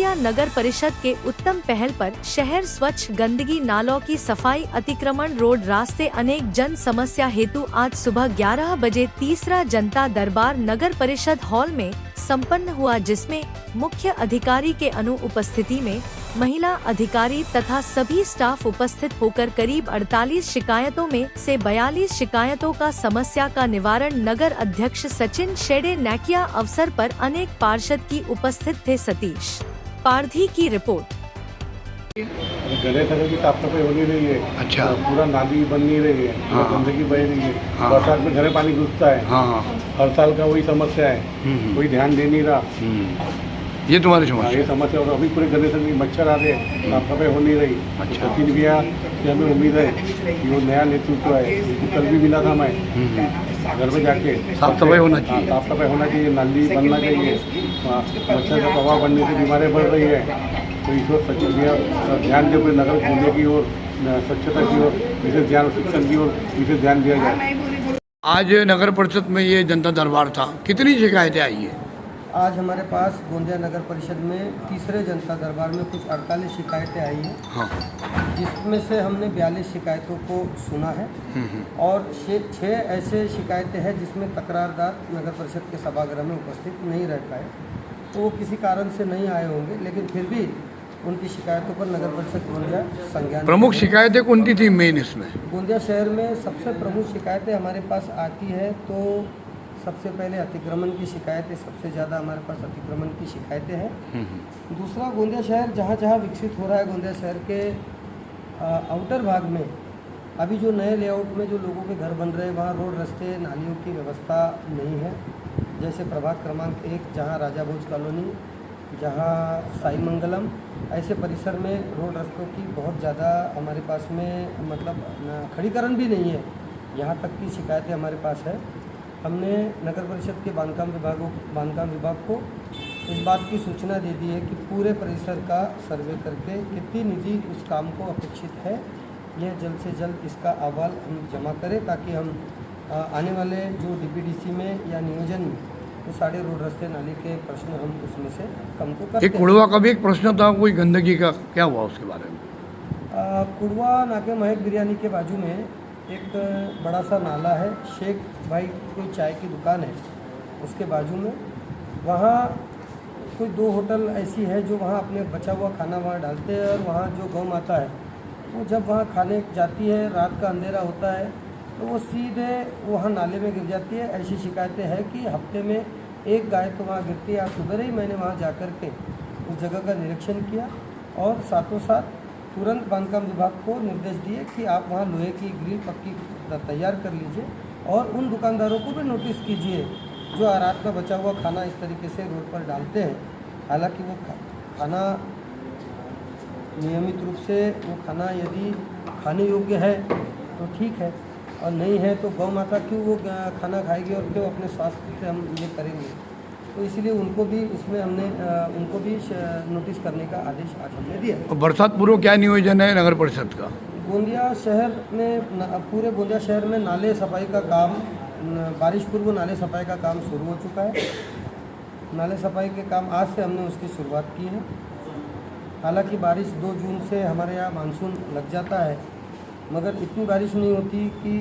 गोंदिया नगर परिषद के उत्तम पहल पर शहर स्वच्छ, गंदगी, नालों की सफाई, अतिक्रमण, रोड, रास्ते, अनेक जन समस्या हेतु आज सुबह 11 बजे तीसरा जनता दरबार नगर परिषद हॉल में संपन्न हुआ, जिसमें मुख्य अधिकारी के अनुपस्थिति में महिला अधिकारी तथा सभी स्टाफ उपस्थित होकर करीब 48 शिकायतों में से 42 शिकायतों का समस्या का निवारण नगर अध्यक्ष सचिन शेडे नैकिया अवसर पर अनेक पार्षद की उपस्थित थे। सतीश पारधी की रिपोर्ट। गणेश नगर की साफ सफाई हो नहीं रही है। अच्छा। पूरा नाली बन नहीं रही है। हाँ। गंदगी बह रही है। हाँ। बरसात में घरे पानी घुसता है। हाँ। हर साल का वही समस्या है। कोई ध्यान दे नहीं रहा। ये तुम्हारी हाँ, समस्या ये समस्या। और अभी पूरे गणेश नगर में मच्छर आ रहे हैं, साफ सफाई हो नहीं रही। अच्छा। सचिन भैया से हमें उम्मीद है कि वो नया नेतृत्व है। उनको कल भी मिला था मैं घर में जाके। साफ सफाई होना चाहिए। साफ सफाई होना चाहिए, नाली बनना चाहिए। मच्छर का प्रभाव बढ़ने से बीमारियाँ बढ़ रही है। तो इस वक्त सचिन भैया ध्यान दे पूरे नगर घूमने की ओर, स्वच्छता की ओर, विशेष ध्यान, शिक्षण की ओर विशेष ध्यान दिया जाए। आज नगर परिषद में ये जनता दरबार था, कितनी शिकायतें आई है? आज हमारे पास गोंदिया नगर परिषद में तीसरे जनता दरबार में कुछ 48 शिकायतें आई हैं। हाँ। जिसमें से हमने 42 शिकायतों को सुना है और 6 ऐसे शिकायतें हैं जिसमें तकरारदार नगर परिषद के सभागृह में उपस्थित नहीं रह पाए, तो वो किसी कारण से नहीं आए होंगे, लेकिन फिर भी उनकी शिकायतों पर नगर परिषद गोंदिया संज्ञान। प्रमुख शिकायतें कौन थी मेन इसमें? गोंदिया शहर में सबसे प्रमुख शिकायतें हमारे पास आती है तो सबसे पहले अतिक्रमण की शिकायतें, सबसे ज़्यादा हमारे पास अतिक्रमण की शिकायतें हैं। दूसरा, गोंदिया शहर जहाँ जहाँ विकसित हो रहा है, गोंदिया शहर के आउटर भाग में अभी जो नए लेआउट में जो लोगों के घर बन रहे हैं, वहाँ रोड, रास्ते, नालियों की व्यवस्था नहीं है। जैसे प्रभाग क्रमांक 1 जहाँ राजा भोज कॉलोनी, जहाँ साई मंगलम, ऐसे परिसर में रोड रास्तों की बहुत ज़्यादा हमारे पास में मतलब खड़ीकरण भी नहीं है, यहाँ तक की शिकायतें हमारे पास है। हमने नगर परिषद के बांधकाम विभाग को इस बात की सूचना दे दी है कि पूरे परिसर का सर्वे करके कितनी निधि उस काम को अपेक्षित है, यह जल्द से जल्द इसका अहवाल हम जमा करें, ताकि हम आने वाले जो डीपीडीसी में या नियोजन में तो सारे रोड, रास्ते, नाली के प्रश्न हम उसमें से कम को करते हैं। कुड़वा का भी एक प्रश्न था, कोई गंदगी का, क्या हुआ उसके बारे में? कुड़वा नाके महक बिरयानी के बाजू में एक बड़ा सा नाला है, शेख भाई कोई चाय की दुकान है उसके बाजू में। वहाँ कोई 2 होटल ऐसी है जो वहाँ अपने बचा हुआ खाना वहाँ डालते हैं, और वहाँ जो गौ माता है वो जब वहाँ खाने जाती है, रात का अंधेरा होता है तो वो सीधे वहाँ नाले में गिर जाती है। ऐसी शिकायतें हैं कि हफ्ते में एक गाय तो वहाँ गिरती है। आज सुबह ही मैंने वहाँ जा कर के उस जगह का निरीक्षण किया और साथों साथ तुरंत बांधकाम विभाग को निर्देश दिए कि आप वहाँ लोहे की ग्रिल पक्की तैयार कर लीजिए और उन दुकानदारों को भी नोटिस कीजिए जो रात में बचा हुआ खाना इस तरीके से रोड पर डालते हैं। हालांकि वो खाना नियमित रूप से वो खाना यदि खाने योग्य है तो ठीक है, और नहीं है तो गौ माता क्यों वो खाना खाएगी और क्यों अपने स्वास्थ्य से हम ये करेंगे। तो इसलिए उनको भी इसमें हमने उनको भी नोटिस करने का आदेश आज हमने दिया। बरसात पूर्व क्या नियोजन है नगर परिषद का? गोंदिया शहर में, पूरे गोंदिया शहर में नाले सफाई का काम, बारिश पूर्व नाले सफाई का काम शुरू हो चुका है। नाले सफाई के काम आज से हमने उसकी शुरुआत की है। हालांकि बारिश 2 जून से हमारे यहाँ मानसून लग जाता है, मगर इतनी बारिश नहीं होती कि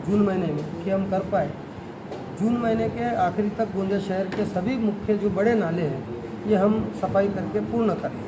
जून महीने में कि हम कर पाए। जून महीने के आखिरी तक गोंदिया शहर के सभी मुख्य जो बड़े नाले हैं ये हम सफाई करके पूर्ण करें।